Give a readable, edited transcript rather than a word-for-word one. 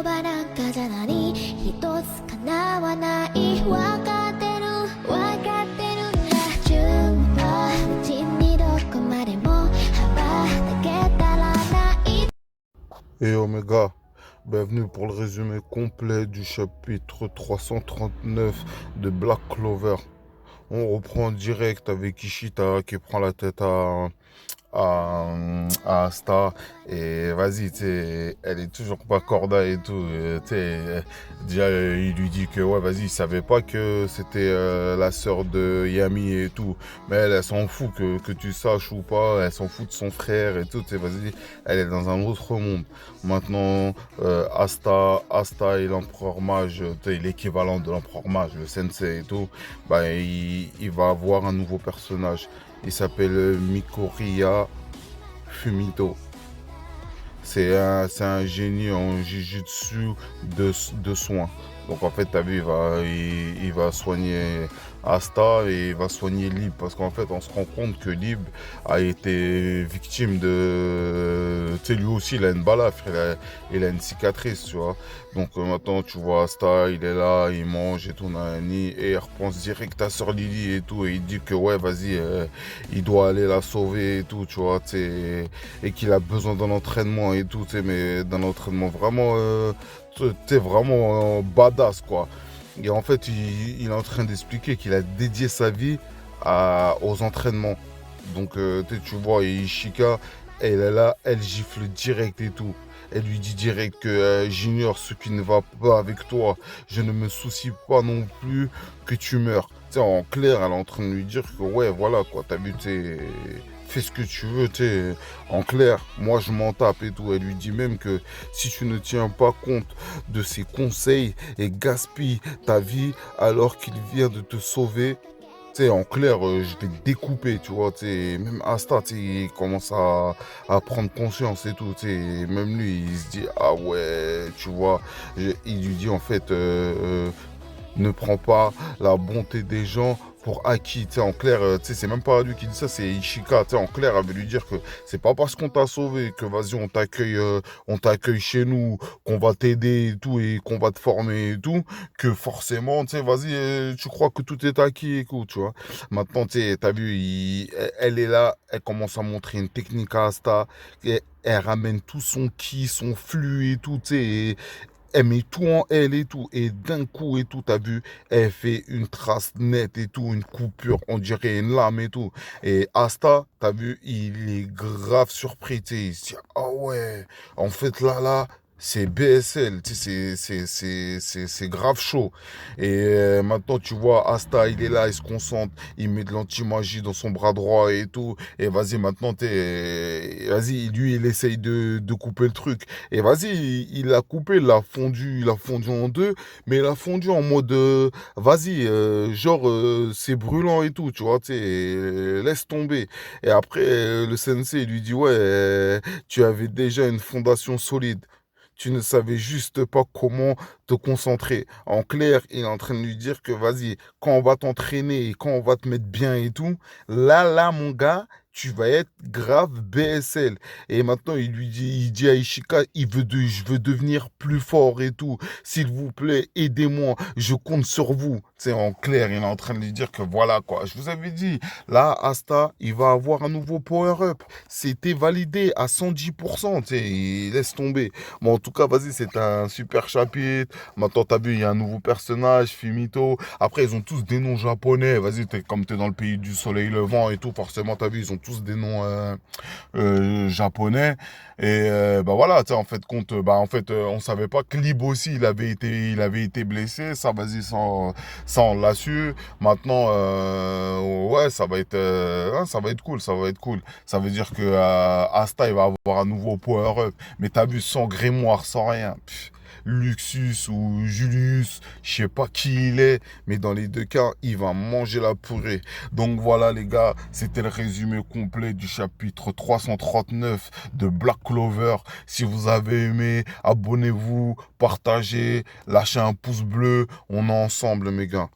葉なんかじゃ何一つ叶わないわかってるわかってるんだ順はうちにどこまでも羽ばたけたらない Et Omega, bienvenue pour le résumé complet du chapitre 339 de Black Clover. On reprend direct avec Ishita qui prend la tête à, à Asta et vas-y, tu sais, elle est toujours pas corda et tout. Tu sais, déjà, il lui dit que ouais, vas-y, il savait pas que c'était la sœur de Yami et tout. Mais elle s'en fout que tu saches ou pas, elle s'en fout de son frère et tout. Tu sais, vas-y, elle est dans un autre monde. Maintenant, Asta et l'empereur mage, tu sais, l'équivalent de l'empereur mage, le sensei et tout, bah, il va avoir un nouveau personnage. Il s'appelle Mikoriya Fumito. C'est un génie en jujutsu de soins. Donc en fait, t'as vu, il va soigner Asta et il va soigner Lib. Parce qu'en fait, on se rend compte que Lib a été victime de... Tu sais, lui aussi, il a une balafre, il a une cicatrice, tu vois. Donc maintenant, tu vois, Asta, il est là, il mange et tout, nanani, et il repense direct à Sœur Lily et tout. Et il dit que ouais, vas-y, il doit aller la sauver et tout, tu vois, tu sais. Et qu'il a besoin d'un entraînement et tout, tu sais, mais d'un entraînement vraiment... t'es vraiment badass quoi. Et en fait, il est en train d'expliquer qu'il a dédié sa vie aux entraînements. Donc, tu vois, et Ishika, elle est là, elle gifle direct et tout. Elle lui dit direct que j'ignore ce qui ne va pas avec toi. Je ne me soucie pas non plus que tu meurs. Tu sais, en clair, elle est en train de lui dire que ouais, voilà quoi, t'as vu, tu fais ce que tu veux, tu sais. En clair, moi je m'en tape et tout. Elle lui dit même que si tu ne tiens pas compte de ses conseils et gaspilles ta vie alors qu'il vient de te sauver, tu sais, en clair, je vais te découper, tu vois, tu sais, même Asta, tu sais, il commence à prendre conscience et tout, tu sais, même lui, il se dit, ah ouais, tu vois, il lui dit en fait, ne prends pas la bonté des gens pour acquis. Tu sais, en clair, tu sais, c'est même pas lui qui dit ça, c'est Ishika. Tu sais, en clair, elle veut lui dire que c'est pas parce qu'on t'a sauvé que vas-y, on t'accueille chez nous, qu'on va t'aider et tout, et qu'on va te former et tout, que forcément, tu sais, vas-y, tu crois que tout est acquis et tout, tu vois. Maintenant, tu sais, t'as vu, elle est là, elle commence à montrer une technique à Asta, et elle ramène tout son ki, son flux et tout, tu sais, elle met tout en elle et tout. Et d'un coup et tout, t'as vu, elle fait une trace nette et tout, une coupure, on dirait une lame et tout. Et Asta, t'as vu, il est grave surpris, tu sais. Il se dit, ah ouais, en fait là, c'est BSL, tu sais, c'est grave chaud. Et maintenant, tu vois, Asta, il est là, il se concentre, il met de l'anti-magie dans son bras droit et tout. Et vas-y, maintenant, vas-y, lui, il essaye de couper le truc. Et vas-y, il l'a coupé, il l'a fondu en deux, mais il l'a fondu en mode, vas-y, genre, c'est brûlant et tout, tu vois, tu sais, laisse tomber. Et après, le sensei, il lui dit, ouais, tu avais déjà une fondation solide. Tu ne savais juste pas comment te concentrer. En clair, il est en train de lui dire que vas-y, quand on va t'entraîner et quand on va te mettre bien et tout, là, mon gars, tu vas être grave BSL. Et maintenant, il dit à Ishika, je veux devenir plus fort et tout. S'il vous plaît, aidez-moi, je compte sur vous. C'est en clair, il est en train de lui dire que voilà quoi. Je vous avais dit, là, Asta, il va avoir un nouveau power-up. C'était validé à 110%. Tu sais, il laisse tomber. Bon, en tout cas, vas-y, c'est un super chapitre. Maintenant, t'as vu, il y a un nouveau personnage, Fumito. Après, ils ont tous des noms japonais. Vas-y, comme t'es dans le pays du soleil levant et tout, forcément, t'as vu, ils ont tous des noms japonais. Et bah voilà, tu sais, en fait, on savait pas que Lib aussi, il avait été blessé. Ça, vas-y, ça, on l'a su. Maintenant, ouais, ça va être cool, ça va être cool. Ça veut dire que Asta, il va avoir un nouveau power-up. Mais t'as vu, sans grimoire, sans rien. Luxus ou Julius, je sais pas qui il est, mais dans les deux cas, il va manger la purée. Donc voilà les gars, c'était le résumé complet du chapitre 339 de Black Clover. Si vous avez aimé, abonnez-vous, partagez, lâchez un pouce bleu, on est ensemble mes gars.